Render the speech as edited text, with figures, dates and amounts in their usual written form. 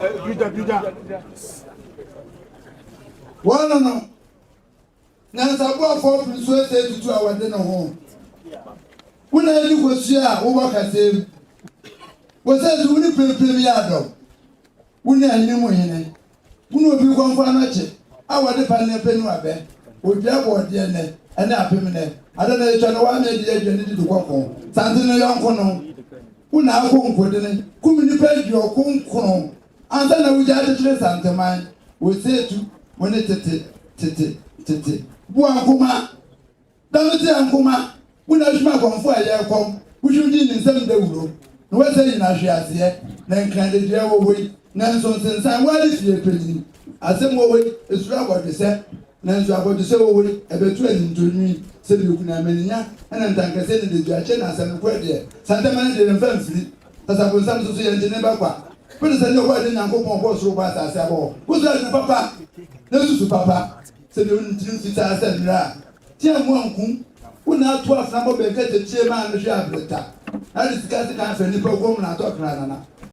One no. Nansabu for so say to our dinner home. When I look was here, over Cassave. Was that the only premier? When I knew him, who will be one for a match. Our dependent penwabe would therefore dear and up him. I don't know if I want to walk home. Something a young cono. Who now home for dinner, communicate your home cono. And then I would add to Santa Mine. We say to when it tete. Buankuma. Don't say Ankuma. When I smack on fire, come. We should in 7 days. No say in Ashias yet. Then can the dear away. Nanson since I was here pretty. As some way is what they said. Nanso about to say away a between to me. Said you can amenia. And I'm thanking the judge as I'm quite there. Santa Man didn't fancy. As I was some to say and never. But it's a no one in Uncle Pompos Robert as I bought. Who's that, Papa? No, to Papa. Said the University as I said, Tiam Wonkum, who now 12 number get the chairman of the shop. I discussed the answer in the program. I talk, Rana.